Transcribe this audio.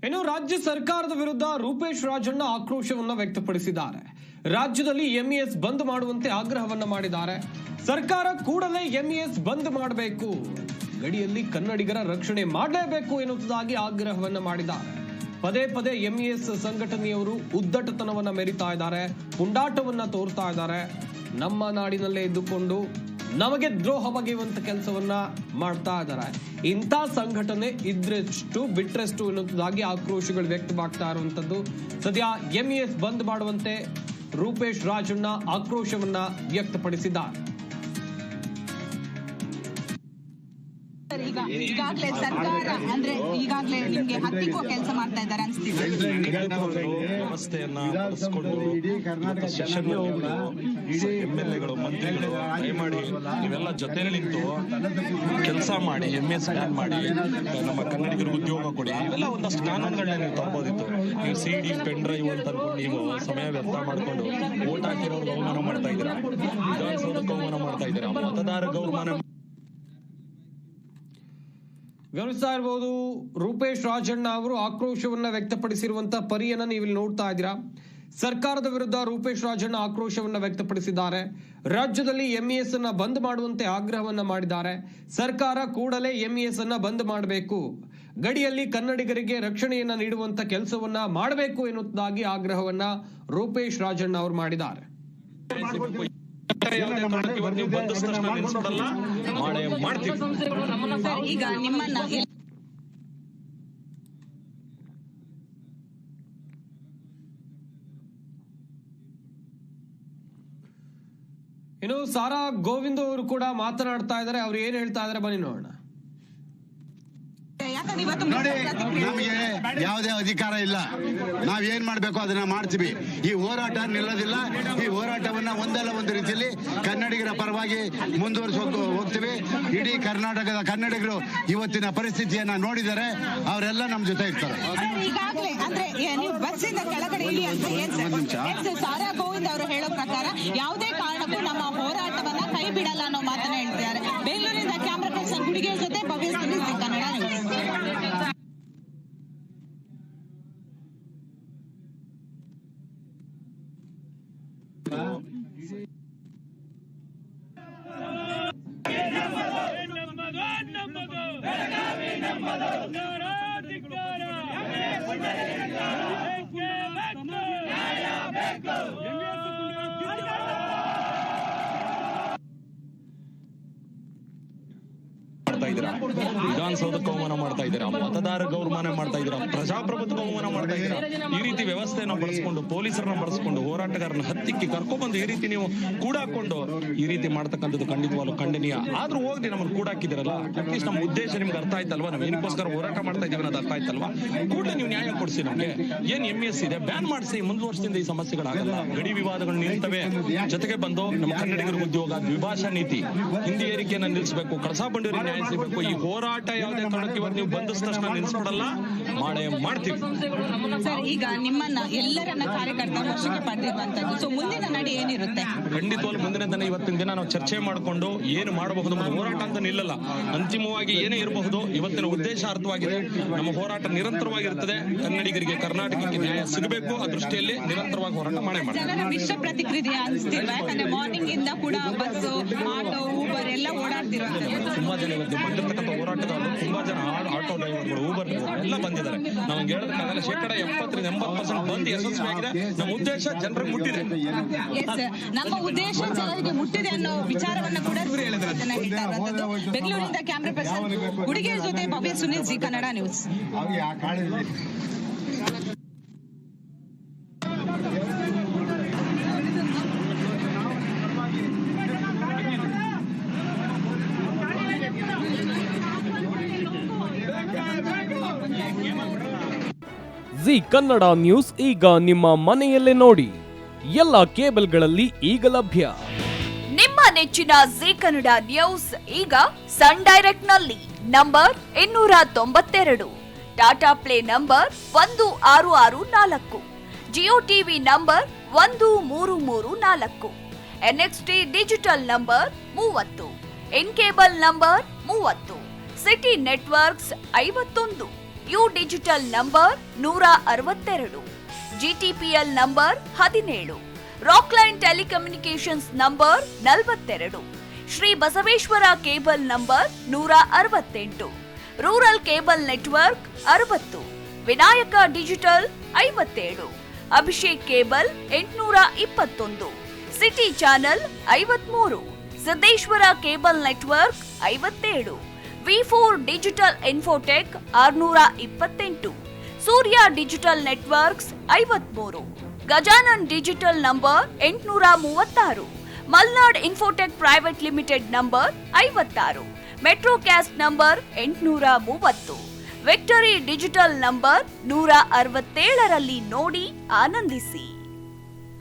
ಇನ್ನು ರಾಜ್ಯ ಸರ್ಕಾರದ ವಿರುದ್ಧ ರೂಪೇಶ್ ರಾಜಣ್ಣ ಆಕ್ರೋಶವನ್ನ ವ್ಯಕ್ತಪಡಿಸಿದ್ದಾರೆ. ರಾಜ್ಯದಲ್ಲಿ ಎಂಇಎಸ್ ಬಂದ್ ಮಾಡುವಂತೆ ಆಗ್ರಹವನ್ನ ಮಾಡಿದ್ದಾರೆ. ಸರ್ಕಾರ ಕೂಡಲೇ ಎಂಇಎಸ್ ಬಂದ್ ಮಾಡಬೇಕು, ಗಡಿಯಲ್ಲಿ ಕನ್ನಡಿಗರ ರಕ್ಷಣೆ ಮಾಡಲೇಬೇಕು ಎನ್ನುವುದಾಗಿ ಆಗ್ರಹವನ್ನ ಮಾಡಿದ್ದಾರೆ. ಪದೇ ಪದೇ ಎಂಇಎಸ್ ಸಂಘಟನೆಯವರು ಉದ್ದಟತನವನ್ನ ಮೆರಿತಾ ಇದ್ದಾರೆ, ಪುಂಡಾಟವನ್ನ ತೋರ್ತಾ ಇದ್ದಾರೆ. ನಮ್ಮ ನಾಡಿನಲ್ಲೇ ಇದ್ದುಕೊಂಡು ನಮಗೆ ದ್ರೋಹ ಬಗೆಯುವಂತ ಕೆಲಸವನ್ನ ಮಾಡ್ತಾ ಇದ್ದಾರೆ. ಇಂಥ ಸಂಘಟನೆ ಇದ್ರೆಷ್ಟು ಬಿಟ್ರೆಷ್ಟು ಎನ್ನುವುದಾಗಿ ಆಕ್ರೋಶಗಳು ವ್ಯಕ್ತವಾಗ್ತಾ ಇರುವಂತದ್ದು. ಸದ್ಯ ಎಂಇಎಸ್ ಬಂದ್ ಮಾಡುವಂತೆ ರೂಪೇಶ್ ರಾಜಣ್ಣ ಆಕ್ರೋಶವನ್ನ ವ್ಯಕ್ತಪಡಿಸಿದ್ದಾರೆ. ಈಗಾಗಲೇ ಸರ್ಕಾರ ಅಂದ್ರೆ ಈಗಾಗಲೇ ನಿಮ್ಗೆ ಹತ್ತಿಕ್ಕೋ ಕೆಲಸ ಮಾಡ್ತಾ ಇದ್ದಾರೆ ಅನ್ಸ್ತಿದೆ. ವ್ಯವಸ್ಥೆಯನ್ನ ಬಳಸ್ಕೊಂಡು ಎಂಎಲ್ಎಗಳು ಮಂತ್ರಿಗಳು ದಯಮಾಡಿ ನೀವೆಲ್ಲ ಜೊತೆಲಿ ನಿಂತು ಕೆಲಸ ಮಾಡಿ ಎಂಎಸ್ ಬ್ಯಾನ್ ಮಾಡಿ ನಮ್ಮ ಕನ್ನಡಿಗರಿಗೆ ಉದ್ಯೋಗ ಕೊಡಿ. ಇವೆಲ್ಲ ಒಂದಷ್ಟು ಕಾನೂನುಗಳನ್ನ ನೀವು ತರಬಹುದಿತ್ತು. ನೀವು ಸಿಡಿ ಪೆನ್ ಡ್ರೈವ್ ಅಂತ ನೀವು ಸಮಯ ವ್ಯರ್ಥ ಮಾಡಿಕೊಂಡು ವೋಟ್ ಹಾಕಿರೋರ್ಗೆ ಅವಮಾನ ಮಾಡ್ತಾ ಇದ್ದೀರಾ, ವಿಧಾನಸೌಧಕ್ಕೆ ಅವಮಾನ ಮಾಡ್ತಾ ಇದ್ದೀರಾ, ಮತದಾರರಿಗೆ ಅವಮಾನ. ಗಮನಿಸ್ತಾ ಇರಬಹುದು, ರೂಪೇಶ್ ರಾಜಣ್ಣ ಅವರು ಆಕ್ರೋಶವನ್ನ ವ್ಯಕ್ತಪಡಿಸಿರುವಂತಹ ಪರಿಯನ್ನ ನೀವಿಲ್ಲಿ ನೋಡ್ತಾ ಇದ್ದೀರಾ. ಸರ್ಕಾರದ ವಿರುದ್ಧ ರೂಪೇಶ್ ರಾಜಣ್ಣ ಆಕ್ರೋಶವನ್ನ ವ್ಯಕ್ತಪಡಿಸಿದ್ದಾರೆ. ರಾಜ್ಯದಲ್ಲಿ ಎಂಇಎಸ್ ಅನ್ನ ಬಂದ್ ಮಾಡುವಂತೆ ಆಗ್ರಹವನ್ನ ಮಾಡಿದ್ದಾರೆ. ಸರ್ಕಾರ ಕೂಡಲೇ ಎಂಇಎಸ್ ಅನ್ನ ಬಂದ್ ಮಾಡಬೇಕು, ಗಡಿಯಲ್ಲಿ ಕನ್ನಡಿಗರಿಗೆ ರಕ್ಷಣೆಯನ್ನ ನೀಡುವಂತ ಕೆಲಸವನ್ನ ಮಾಡಬೇಕು ಎನ್ನುವುದಾಗಿ ಆಗ್ರಹವನ್ನ ರೂಪೇಶ್ ರಾಜಣ್ಣ ಅವರು ಮಾಡಿದ್ದಾರೆ. ಈಗ ನಿಮ್ಮನ್ನ ಇನ್ನು ಸಾರಾ ಗೋವಿಂದ್ ಅವರು ಕೂಡ ಮಾತನಾಡ್ತಾ ಇದ್ದಾರೆ. ಅವ್ರು ಏನ್ ಹೇಳ್ತಾ ಇದಾರೆ ಬನ್ನಿ ನೋಡೋಣ. ನೋಡಿ, ನಮಗೆ ಯಾವುದೇ ಅಧಿಕಾರ ಇಲ್ಲ, ನಾವ್ ಏನ್ ಮಾಡ್ಬೇಕು ಅದನ್ನ ಮಾಡ್ತೀವಿ. ಈ ಹೋರಾಟ ನಿಲ್ಲೋದಿಲ್ಲ. ಈ ಹೋರಾಟವನ್ನ ಒಂದಲ್ಲ ಒಂದು ರೀತಿಯಲ್ಲಿ ಕನ್ನಡಿಗರ ಪರವಾಗಿ ಮುಂದುವರಿಸೋಕೆ ಹೋಗ್ತೀವಿ. ಇಡೀ ಕರ್ನಾಟಕದ ಕನ್ನಡಿಗರು ಇವತ್ತಿನ ಪರಿಸ್ಥಿತಿಯನ್ನ ನೋಡಿದರೆ ಅವರೆಲ್ಲ ನಮ್ ಜೊತೆ ಇರ್ತಾರೆ. ಈಗಾಗಲೇ ಅಂದ್ರೆ ನೀವು ಬಸ್ಸಿಂದ ಕೆಳಗಡೆ ಇಳಿ ಅಂತ ಸಾರಾ ಗೋವಿಂದ್ ಅವರು ಹೇಳೋ ಪ್ರಕಾರ ಯಾವುದೇ ಕಾರಣಕ್ಕೂ ನಮ್ಮ ಹೋರಾಟವನ್ನ ಕೈ ಬಿಡಲ್ಲ ಅನ್ನೋ ಮಾತನ್ನ ಹೇಳ್ತಿದ್ದಾರೆ. ಬೆಂಗಳೂರಿನಿಂದ ಕ್ಯಾಮರಾ ಪರ್ಸನ್ ಗುಡಿಗೆ ಜೊತೆ ಭವ್ಯ ಸುನಿಲ್ ಕನ್ನಡ ನ್ಯೂಸ್. ವಿಧಾನಸೌಧಕ್ಕೆ ಅವಮಾನ ಮಾಡ್ತಾ ಇದ್ದೀರಾ, ಮತದಾರರಿಗೆ ಅವಮಾನ ಮಾಡ್ತಾ ಇದ್ದೀರಾ, ಪ್ರಜಾಪ್ರಭುತ್ವಕ್ಕೆ ಅವಮಾನ ಮಾಡ್ತಾ ಇದ್ದೀರಾ. ಈ ರೀತಿ ವ್ಯವಸ್ಥೆಯನ್ನು ಬಳಸ್ಕೊಂಡು ಪೊಲೀಸರನ್ನ ಬಳಸ್ಕೊಂಡು ಹೋರಾಟಗಾರನ ಹತ್ತಿಕ್ಕಿ ಕರ್ಕೊಂಡ್ಬಂದು ಈ ರೀತಿ ನೀವು ಕೂಡಾಕೊಂಡು ಈ ರೀತಿ ಮಾಡ್ತಕ್ಕಂಥದ್ದು ಖಂಡಿತವಾಗ್ಲೂ ಖಂಡನೀಯ. ಆದ್ರೂ ಹೋಗಿ ನಮ್ಮನ್ನು ಕೂಡಾಕಿದಿರಲ್ಲ, ಅಟ್ಲೀಸ್ಟ್ ನಮ್ಮ ಉದ್ದೇಶ ನಿಮ್ಗೆ ಅರ್ಥ ಆಯ್ತಲ್ವಾ, ನಾವು ಏನಕ್ಕೋಸ್ಕರ ಹೋರಾಟ ಮಾಡ್ತಾ ಇದೀವಿ ಅನ್ನೋದು ಅರ್ಥ ಆಯ್ತಲ್ವಾ. ಕೂಡಲೇ ನೀವು ನ್ಯಾಯ ಕೊಡಿಸಿ, ನಮ್ಗೆ ಏನ್ ಎಂಇಎಸ್ ಇದೆ ಬ್ಯಾನ್ ಮಾಡಿಸಿ. ಮುಂದೆ ವರ್ಷದಿಂದ ಈ ಸಮಸ್ಯೆಗಳಾಗಲ್ಲ, ಗಡಿ ವಿವಾದಗಳು ನಿಲ್ತವೆ. ಜೊತೆಗೆ ಬಂದು ನಮ್ಮ ಕನ್ನಡಿಗರ ಉದ್ಯೋಗ, ದ್ವಿಭಾಷಾ ನೀತಿ, ಹಿಂದಿ ಏರಿಕೆಯನ್ನ ನಿಲ್ಲಿಸಬೇಕು, ಕಳಸಾ ಬಂಡೂರಿ ನ್ಯಾಯ ಸಿಗಬೇಕು. ಈ ಹೋರಾಟ ಯಾವುದೇ ಕಾರಣಕ್ಕೆ ಇವತ್ತು ನೀವು ಬಂದಿದ ತಕ್ಷಣ ನಿಲ್ಲಿಸ್ಬಿಡಲ್ಲ, ಮಾಡೇ ಮಾಡ್ತೀವಿ. ಸರ್, ಈಗ ನಿಮ್ಮನ್ನ ಎಲ್ಲರನ್ನ ಕಾರ್ಯಕರ್ತರ ವಶಕ್ಕೆ ಪಡೆದಿರುವಂತದ್ದು, ಸೊ ಮುಂದಿನ ನಡೆ ಏನಿರುತ್ತೆ? ಖಂಡಿತವಾಗ್ಲೂ ಮುಂದಿನ ದಿನ ಇವತ್ತಿನ ದಿನ ನಾವು ಚರ್ಚೆ ಮಾಡಿಕೊಂಡು ಏನು ಮಾಡಬಹುದು. ಹೋರಾಟ ಅಂತ ನಿಲ್ಲಲ್ಲ, ಅಂತಿಮವಾಗಿ ಏನೇ ಇರಬಹುದು. ಇವತ್ತಿನ ಉದ್ದೇಶ ಅರ್ಥವಾಗಿದೆ, ನಮ್ಮ ಹೋರಾಟ ನಿರಂತರವಾಗಿರುತ್ತದೆ. ಕನ್ನಡಿಗರಿಗೆ ಕರ್ನಾಟಕಕ್ಕೆ ನ್ಯಾಯ ಸಿಗಬೇಕು, ಆ ದೃಷ್ಟಿಯಲ್ಲಿ ನಿರಂತರವಾಗಿ ಹೋರಾಟ ಮಾಡೇ ಮಾಡ್ತೀವಿ. ಜನರ ಮಿಶ್ರ ಪ್ರತಿಕ್ರಿಯೆ ಅನಿಸ್ತಿಲ್ವಾ? ಯಾಕಂದ್ರೆ ಮಾರ್ನಿಂಗ್ ಇಂದ ಕೂಡ ಬಸ್, ಆಟೋ, ಊಬರ್ ಎಲ್ಲ ಓಡಾಡ್ತಿರುವಂತದ್ದು. ತುಂಬಾ ಜನ ಇವತ್ತು ಬಂದಿರ್ತಕ್ಕಂಥ ಹೋರಾಟಗಾರರು, ತುಂಬಾ ಜನ ಆಟೋ ಡ್ರೈವರ್ಗಳು, ಊಬರ್ ಎಲ್ಲ ಬಂದಿದ್ದಾರೆ. ನಾವು ಹೇಳೋದಕ್ಕಾಗಲ್ಲ, 70-80% ಬಂದು ಯಶಸ್ವಿಯಾಗಿದೆ. ನಮ್ಮ ಉದ್ದೇಶ ಜನರಿಗೆ ಮುಟ್ಟಿದೆ. ನಮ್ಮ ಉದ್ದೇಶ ಜನರಿಗೆ ಮುಟ್ಟಿದೆ ಅನ್ನೋ ವಿಚಾರವನ್ನ ಕೂಡ ಹೇಳ್ತಾ ಇರುವಂತದ್ದು. ಬೆಂಗಳೂರಿನಿಂದ ಕ್ಯಾಮ್ರಾ ಪರ್ಸನ್ ಗುಡಿಗೆ ಜೊತೆ Bhavya Sunil Zee Kannada news. Zee Kannada news ಈಗ ನಿಮ್ಮ ಮನೆಯಲ್ಲೇ ನೋಡಿ. ಎಲ್ಲ ಕೇಬಲ್ಗಳಲ್ಲಿ ಈಗ ಲಭ್ಯ. ನಿಮ್ಮ ನೆಚ್ಚಿನ ಜಿ ಕನ್ನಡ ನ್ಯೂಸ್ ಈಗ ಸನ್ ಡೈರೆಕ್ಟ್ ನಲ್ಲಿ number 292, Tata play number 1664, Jio TV number 1334, NXT digital number 30, in cable number 30, city networks 51, U digital number 162, GTPL number 17, Rockline telecommunications number 42, Shri Basaveshwara cable number 168, rural cable network 60, Vinayaka digital 57, Abhishek cable 821, city channel 53, Siddeshwara cable network 57, V4 digital Infotech 628, Surya digital networks 53, Gajanan digital number 836, Malnad Infotech private limited number 56, Metrocast number 830, victory digital number 167ರಲ್ಲಿ ನೋಡಿ ಆನಂದಿಸಿ.